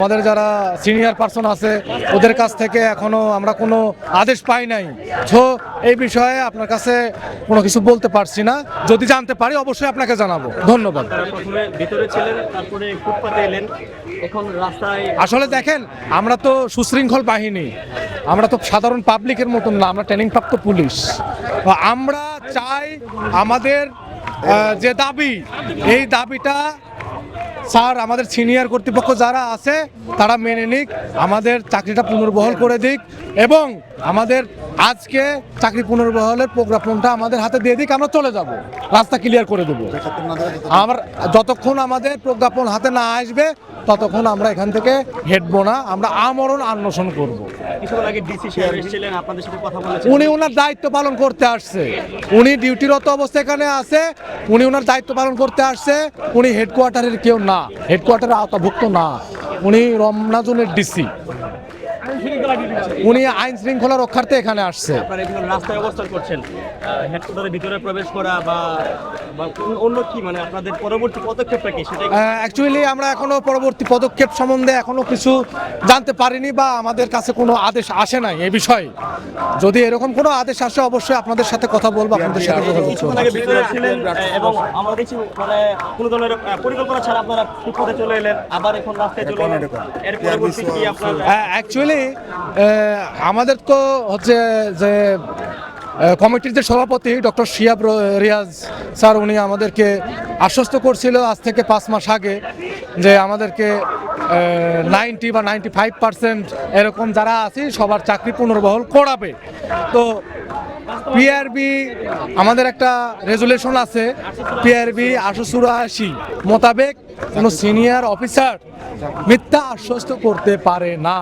আমাদের যারা senior person আছে ওদের কাছ থেকে এখনো আমরা কোনো আদেশ পাই নাই। তো এই বিষয়ে আপনার কাছে কোনো কিছু বলতে পারছি না, যদি জানতে পারি অবশ্যই আপনাকে জানাবো। ধন্যবাদ। প্রথমে ভিতরে ছিলেন, তারপরে ফুটপাতে এলেন, এখন রাস্তায়। আসলে দেখেন, আমরা তো সুশৃঙ্খল বাহিনী, আমরা তো সাধারণ পাবলিকের মতন না, আমরা ট্রেনিং প্রাপ্ত পুলিশ। আমরা চাই আমাদের যে দাবি, এই দাবিটা স্যার আমাদের সিনিয়র কর্তৃপক্ষ যারা আছে তারা মেনে নিক, আমাদের চাকরিটা পুনর্বহাল করে দিক এবং আমাদের আজকে চাকরি পুনর্বহালের প্রজ্ঞাপনটা আমাদের হাতে দিয়ে দিক। আমরা চলে যাব, রাস্তা ক্লিয়ার করে দেবো। আমার যতক্ষণ আমাদের প্রজ্ঞাপন হাতে না আসবে ততক্ষণ আমরা এখান থেকে হেঁটবো না, আমরা আমরণ আন্বেষণ করবো। উনি ওনার দায়িত্ব পালন করতে আসছে, উনি ডিউটিরত অবস্থা এখানে আছে, উনি ওনার দায়িত্ব পালন করতে আসছে। উনি হেডকোয়ার্টারের কেউ না, হেডকোয়ার্টারের আওতাভুক্ত না, উনি রমনা জোনের ডিসি, উনি আইন শৃঙ্খলা রক্ষার্থে এখানে আসছে। রাস্তায় অবস্থান করছেন, হেডকোয়ার্টারের ভিতরে প্রবেশ করা বা অন্য কি, মানে আপনাদের পরবর্তী পদক্ষেপটা কি সেটা? অ্যাকচুয়ালি আমরা এখনো পরবর্তী পদক্ষেপ সম্বন্ধে এখনো কিছু জানতে পারিনি বা আমাদের কাছে কোনো আদেশ আসে নাই এই বিষয়ে। যদি এরকম কোনো আদেশ আসে অবশ্যই আপনাদের সাথে কথা বলবো, আপনাদের সাথে কথা বলবো। ভিতরে ছিলেন এবং আমরা দেখছি মানে কোনো ধরনের পরিকল্পনা ছাড়া আপনারা ফুটপাতে চলে এলেন, আবার এখন রাস্তায় চলে এলেন। এর পরবর্তী কি আপনার? অ্যাকচুয়ালি আমাদের তো হচ্ছে যে কমিটির যে সভাপতি ডক্টর শিয়াব রিয়াজ স্যার, উনি আমাদেরকে আশ্বস্ত করছিল আজ থেকে 5 মাস আগে যে আমাদেরকে 90 বা 95% এরকম যারা আছে সবার চাকরি পুনর্বহাল করাবে। তো পিআরবি আমাদের একটা রেজুলেশন আছে, পিআরবি 884 মোতাবেক কোনো সিনিয়র অফিসার মিথ্যা আশ্বস্ত করতে পারে না।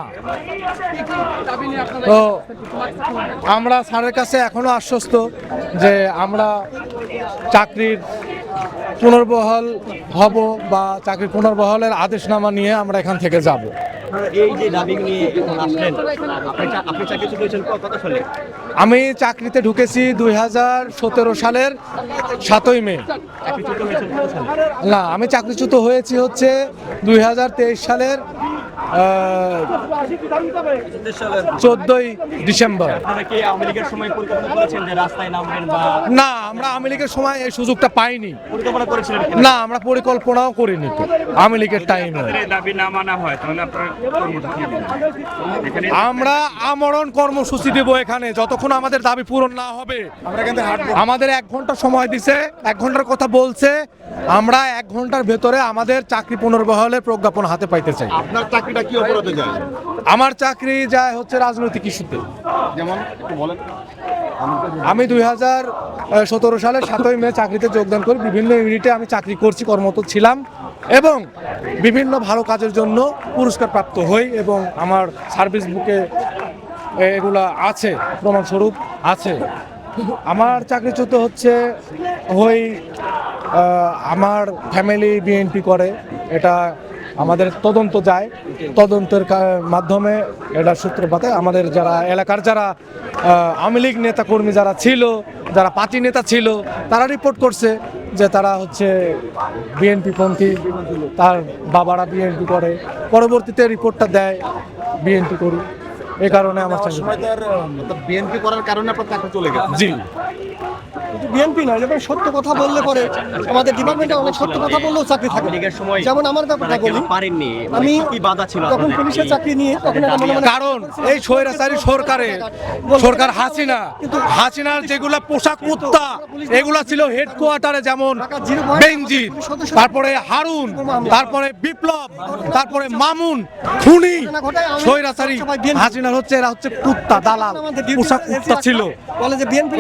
তো আমরা স্যারের কাছে এখনো আশ্বস্ত যে আমরা চাকরির পুনর্বহাল হব বা চাকরির পুনর্বহালের আদেশনামা নিয়ে আমরা এখান থেকে যাব। এই যে দাবি নিয়ে এখন আসলেন, আপনি চাকরি ঢুকেছেন কত সালে? আমি চাকরিতে ঢুকেছি 2017 সালের 7ই মে। না, আমি চাকরিচ্যুত হয়েছি হচ্ছে 2023 সালের 14ই ডিসেম্বর। না, আমরা আওয়ামী লীগের সময় এই সুযোগটা পাইনি। না, আমরা পরিকল্পনাও করিনি আওয়ামী লীগের টাইমে। আমরা আমরণ কর্মসূচি দেব এখানে যতক্ষণ আমাদের দাবি পূরণ না হবে। আমাদের 1 ঘন্টা সময় দিছে, 1 ঘন্টার কথা বলছে, আমরা 1 ঘন্টার ভেতরে আমাদের চাকরি পুনর্বহালের প্রজ্ঞাপন হাতে পাইতে চাই। আপনার চাকরিটা কি অপরাধে যায়? আমার চাকরি যায় হচ্ছে রাজনৈতিক ইস্যুতে। যেমন একটু বলেন। আমি 2017 সালের 7ই মে চাকরিতে যোগদান করি। বিভিন্ন ইউনিটে আমি চাকরি করছি, কর্মরত ছিলাম এবং বিভিন্ন ভালো কাজের জন্য পুরস্কার প্রাপ্ত হই এবং আমার সার্ভিস বুকে এগুলা আছে, প্রমাণস্বরূপ আছে। আমার চাকরিচ্যুত হচ্ছে হই, আমার ফ্যামিলি বিএনপি করে, এটা আমাদের তদন্ত যায়, তদন্তের মাধ্যমে এটা সূত্রপাতে আমাদের যারা এলাকার যারা আওয়ামী লীগ নেতাকর্মী যারা ছিল, যারা পার্টি নেতা ছিল, তারা রিপোর্ট করছে যে তারা হচ্ছে বিএনপি পন্থী, তার বাবারা বিএনপি করে। পরবর্তীতে রিপোর্টটা দেয় বিএনপি করি, এই কারণে আমার বিএনপি করার কারণে আপনার চাকরি চলে গেছে। জি, বিএনপি নয়, যেমন সত্য কথা বললে পরে আমাদের ডিপার্টমেন্টে অনেক সত্য কথা বললেও চাকরি থাকে। যেমন আমার ব্যাপারটা বলি, আমি তখন পুলিশের চাকরি নিয়ে কারণ এই স্বৈরাচারী সরকার হাসিনার যেগুলা পোশাক কুত্তা এগুলা ছিল হেডকোয়ার্টারে, যেমন বেনজির, তারপরে হারুন, তারপরে বিপ্লব, তারপরে মামুন, খুনি স্বৈরাচারী হাসিনার হচ্ছে এরা হচ্ছে কুত্তা দালাল, পোশাক কুত্তা ছিল।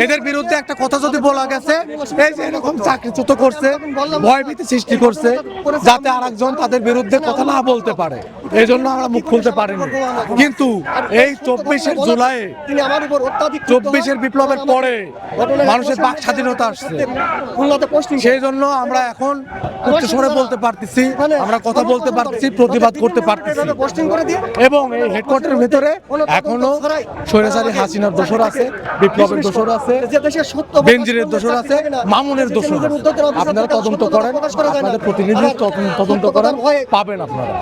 এদের বিরুদ্ধে একটা কথা যদি বলা গেছে, এই যে এরকম চাকরিচ্যুত করছে, ভয়ভীতি সৃষ্টি করছে যাতে আরেকজন তাদের বিরুদ্ধে কথা না বলতে পারে, এই জন্য আমরা মুখ খুলতে পারিনি। কিন্তু এই 24 জুলাই 24 বিপ্লবের পরে মানুষের বাক স্বাধীনতা আসছে, সেই জন্য আমরা এখন উচ্চস্বরে বলতে পারতেছি, আমরা কথা বলতে পারতেছি, প্রতিবাদ করতে পারতেছি। এবং এই হেডকোয়ার্টারের ভেতরে এখনো স্বৈরাচারী হাসিনার দোসর আছে, বিপ্লবের দোসর আছে, বেনজিরের দোসর আছে, মামুনের দোসর আছে। আপনারা তদন্ত করেন, আপনাদের প্রতিনিধি তদন্ত করেন, পাবেন আপনারা।